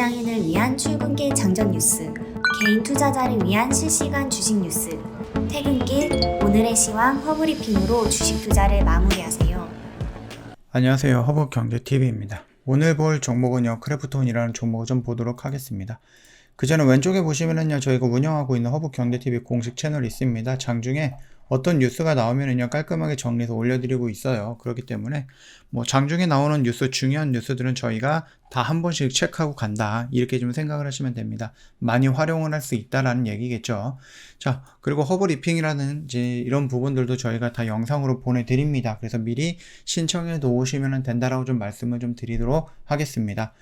직장인을 위한 출근길 장전 뉴스, 개인 투자자를 위한 실시간 주식 뉴스, 퇴근길 오늘의 시황 허브리핑으로 주식 투자를 마무리하세요. 안녕하세요. 허브경제TV입니다. 오늘 볼 종목은요, 크래프톤이라는 종목을 좀 보도록 하겠습니다. 그 전에 왼쪽에 보시면은요, 저희가 운영하고 있는 허브경제TV 공식 채널이 있습니다. 장중에 어떤 뉴스가 나오면은요, 깔끔하게 정리해서 올려드리고 있어요. 그렇기 때문에 장중에 나오는 뉴스, 중요한 뉴스들은 저희가 다 한 번씩 체크하고 간다, 이렇게 좀 생각을 하시면 됩니다. 많이 활용을 할 수 있다라는 얘기겠죠. 자, 그리고 허브리핑이라든지 이런 부분들도 저희가 다 영상으로 보내드립니다. 그래서 미리 신청해 놓으시면 된다라고 좀 말씀을 좀 드리도록 하겠습니다.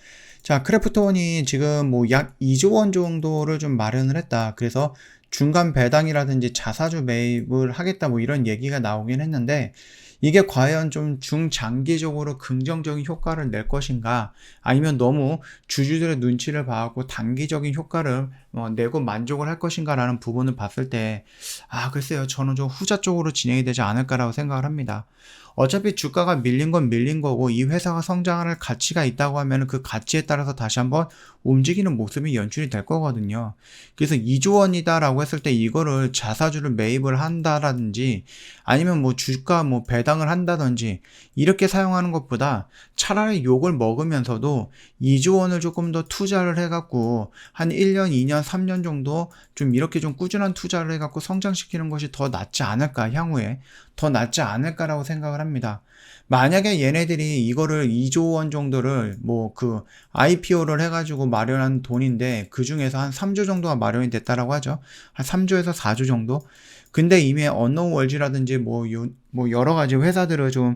자, 크래프톤이 지금 약 2조 원 정도를 좀 마련을 했다. 그래서 중간 배당이라든지 자사주 매입을 하겠다, 이런 얘기가 나오긴 했는데, 이게 과연 좀 중장기적으로 긍정적인 효과를 낼 것인가, 아니면 너무 주주들의 눈치를 봐갖고 단기적인 효과를 내고 만족을 할 것인가 라는 부분을 봤을 때, 글쎄요, 저는 좀 후자 쪽으로 진행이 되지 않을까라고 생각을 합니다. 어차피 주가가 밀린 건 밀린 거고, 이 회사가 성장할 가치가 있다고 하면 그 가치에 따라서 다시 한번 움직이는 모습이 연출이 될 거거든요. 그래서 2조 원이다라고 했을 때 이거를 자사주를 매입을 한다라든지, 아니면 주가 배당을 한다든지, 이렇게 사용하는 것보다 차라리 욕을 먹으면서도 2조 원을 조금 더 투자를 해갖고 한 1년, 2년, 3년 정도 좀 이렇게 좀 꾸준한 투자를 해갖고 성장시키는 것이 더 낫지 않을까, 향후에 더 낫지 않을까라고 생각을 합니다. 만약에 얘네들이 이거를 2조 원 정도를 IPO를 해가지고 마련한 돈인데, 그 중에서 한 3조 정도가 마련이 됐다라고 하죠. 한 3조에서 4조 정도? 근데 이미 언노우월즈라든지 여러 가지 회사들을 좀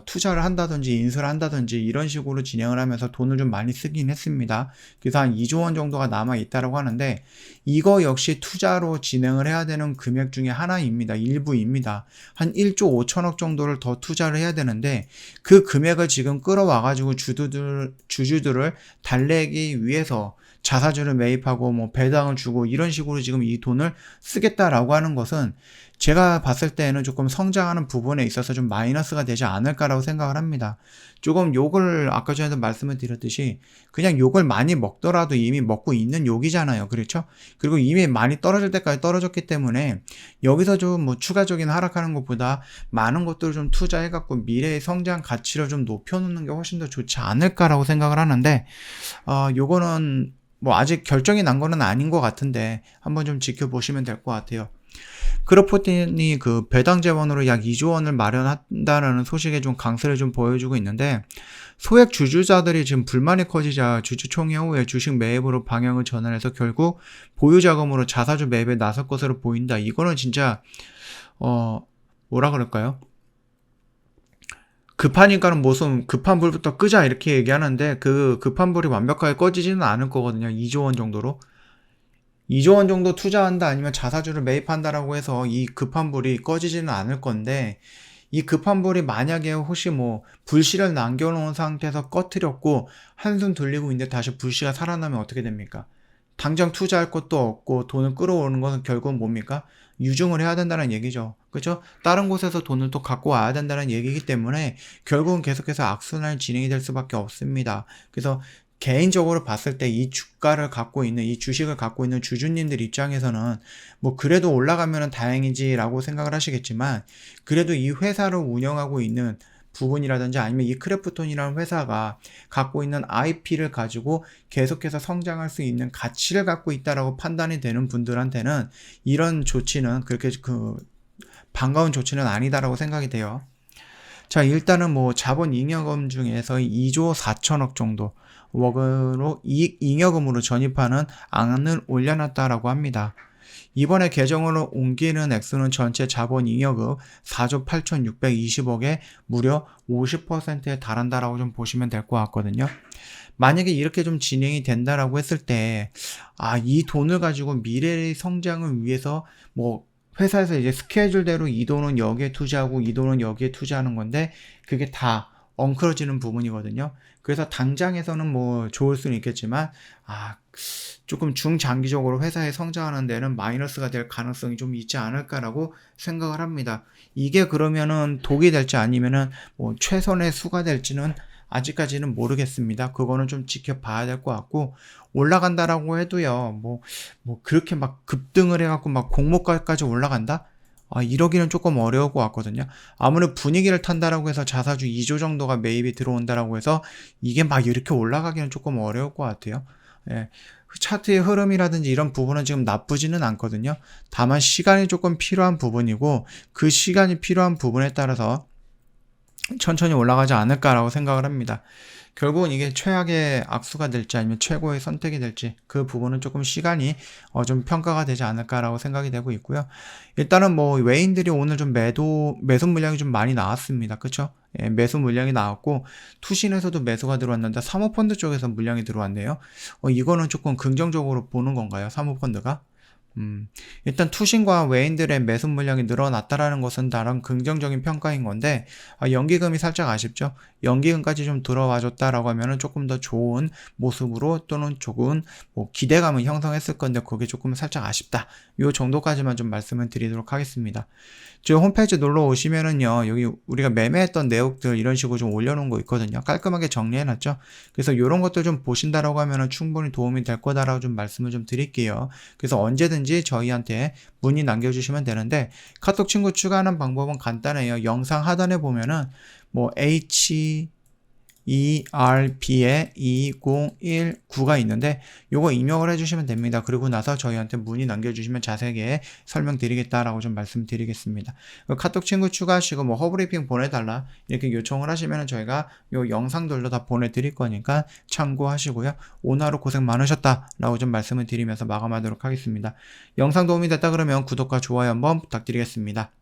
투자를 한다든지 인수를 한다든지 이런 식으로 진행을 하면서 돈을 좀 많이 쓰긴 했습니다. 그래서 한 2조 원 정도가 남아 있다라고 하는데, 이거 역시 투자로 진행을 해야 되는 금액 중에 하나입니다. 일부입니다. 한 1조 5천억 정도를 더 투자를 해야 되는데, 그 금액을 지금 끌어와가지고 주주들을 달래기 위해서 자사주를 매입하고 배당을 주고 이런 식으로 지금 이 돈을 쓰겠다라고 하는 것은, 제가 봤을 때는 조금 성장하는 부분에 있어서 좀 마이너스가 되지 않을까라고 생각을 합니다. 조금 욕을, 아까 전에도 말씀을 드렸듯이 그냥 욕을 많이 먹더라도 이미 먹고 있는 욕이잖아요. 그렇죠? 그리고 이미 많이 떨어질 때까지 떨어졌기 때문에 여기서 좀 추가적인 하락하는 것보다 많은 것들을 좀 투자해갖고 미래의 성장 가치를 좀 높여놓는 게 훨씬 더 좋지 않을까라고 생각을 하는데, 요거는 아직 결정이 난 거는 아닌 것 같은데 한번 좀 지켜보시면 될 것 같아요. 크래프톤이 그 배당 재원으로 약 2조 원을 마련한다는 소식에 좀 강세를 좀 보여주고 있는데, 소액 주주자들이 지금 불만이 커지자 주주총회 후에 주식 매입으로 방향을 전환해서 결국 보유 자금으로 자사주 매입에 나설 것으로 보인다. 이거는 진짜 뭐라 그럴까요? 급하니까는 급한 불부터 끄자, 이렇게 얘기하는데, 그 급한 불이 완벽하게 꺼지지는 않을 거거든요. 2조 원 정도로. 2조 원 정도 투자한다, 아니면 자사주를 매입한다라고 해서 이 급한 불이 꺼지지는 않을 건데, 이 급한 불이 만약에 혹시 불씨를 남겨놓은 상태에서 꺼트렸고 한숨 돌리고 있는데 다시 불씨가 살아나면 어떻게 됩니까? 당장 투자할 것도 없고 돈을 끌어오는 것은 결국은 뭡니까? 유증을 해야 된다는 얘기죠. 그렇죠? 다른 곳에서 돈을 또 갖고 와야 된다는 얘기이기 때문에 결국은 계속해서 악순환이 진행이 될 수밖에 없습니다. 그래서 개인적으로 봤을 때 이 주가를 갖고 있는, 이 주식을 갖고 있는 주주님들 입장에서는 그래도 올라가면 다행이지라고 생각을 하시겠지만, 그래도 이 회사를 운영하고 있는 부분이라든지 아니면 이 크래프톤이라는 회사가 갖고 있는 IP를 가지고 계속해서 성장할 수 있는 가치를 갖고 있다라고 판단이 되는 분들한테는 이런 조치는 그렇게 반가운 조치는 아니다라고 생각이 돼요. 자, 일단은 자본 잉여금 중에서 2조 4천억 정도 원으로 잉여금으로 전입하는 안을 올려놨다라고 합니다. 이번에 개정으로 옮기는 액수는 전체 자본 잉여금 4조 8,620억에 무려 50%에 달한다라고 좀 보시면 될 것 같거든요. 만약에 이렇게 좀 진행이 된다라고 했을 때, 이 돈을 가지고 미래의 성장을 위해서 회사에서 이제 스케줄대로 이 돈은 여기에 투자하고 이 돈은 여기에 투자하는 건데, 그게 다 엉클어지는 부분이거든요. 그래서 당장에서는 좋을 수는 있겠지만, 조금 중장기적으로 회사에 성장하는 데는 마이너스가 될 가능성이 좀 있지 않을까라고 생각을 합니다. 이게 그러면은 독이 될지 아니면은 최선의 수가 될지는 아직까지는 모르겠습니다. 그거는 좀 지켜봐야 될 것 같고, 올라간다라고 해도요, 뭐 그렇게 막 급등을 해갖고 막 공모가까지 올라간다? 이러기는 조금 어려울 것 같거든요. 아무래도 분위기를 탄다라고 해서 자사주 2조 정도가 매입이 들어온다라고 해서 이게 막 이렇게 올라가기는 조금 어려울 것 같아요. 예. 차트의 흐름이라든지 이런 부분은 지금 나쁘지는 않거든요. 다만 시간이 조금 필요한 부분이고, 그 시간이 필요한 부분에 따라서 천천히 올라가지 않을까라고 생각을 합니다. 결국은 이게 최악의 악수가 될지 아니면 최고의 선택이 될지 그 부분은 조금 시간이 좀 평가가 되지 않을까라고 생각이 되고 있고요. 일단은 뭐 외인들이 오늘 좀 매수 물량이 좀 많이 나왔습니다. 그쵸? 예, 매수 물량이 나왔고 투신에서도 매수가 들어왔는데 사모펀드 쪽에서 물량이 들어왔네요. 이거는 조금 긍정적으로 보는 건가요? 사모펀드가? 일단 투신과 외인들의 매수 물량이 늘어났다라는 것은 다른 긍정적인 평가인 건데, 연기금이 살짝 아쉽죠. 연기금까지 좀 들어와줬다라고 하면은 조금 더 좋은 모습으로 또는 조금 뭐 기대감을 형성했을 건데 그게 조금 살짝 아쉽다. 요 정도까지만 좀 말씀을 드리도록 하겠습니다. 저 홈페이지 놀러 오시면은요, 여기 우리가 매매했던 내역들 이런 식으로 좀 올려놓은 거 있거든요. 깔끔하게 정리해놨죠. 그래서 이런 것들 좀 보신다라고 하면은 충분히 도움이 될 거다라고 좀 말씀을 좀 드릴게요. 그래서 언제든지 저희한테 문의 남겨주시면 되는데, 카톡 친구 추가하는 방법은 간단해요. 영상 하단에 보면은 뭐 HERP에 2019가 있는데 요거 입력을 해주시면 됩니다. 그리고 나서 저희한테 문의 남겨주시면 자세하게 설명드리겠다라고 좀 말씀드리겠습니다. 카톡 친구 추가하시고 뭐 허브리핑 보내달라 이렇게 요청을 하시면 저희가 요 영상들도 다 보내드릴 거니까 참고하시고요. 오늘 하루 고생 많으셨다라고 좀 말씀을 드리면서 마감하도록 하겠습니다. 영상 도움이 됐다 그러면 구독과 좋아요 한번 부탁드리겠습니다.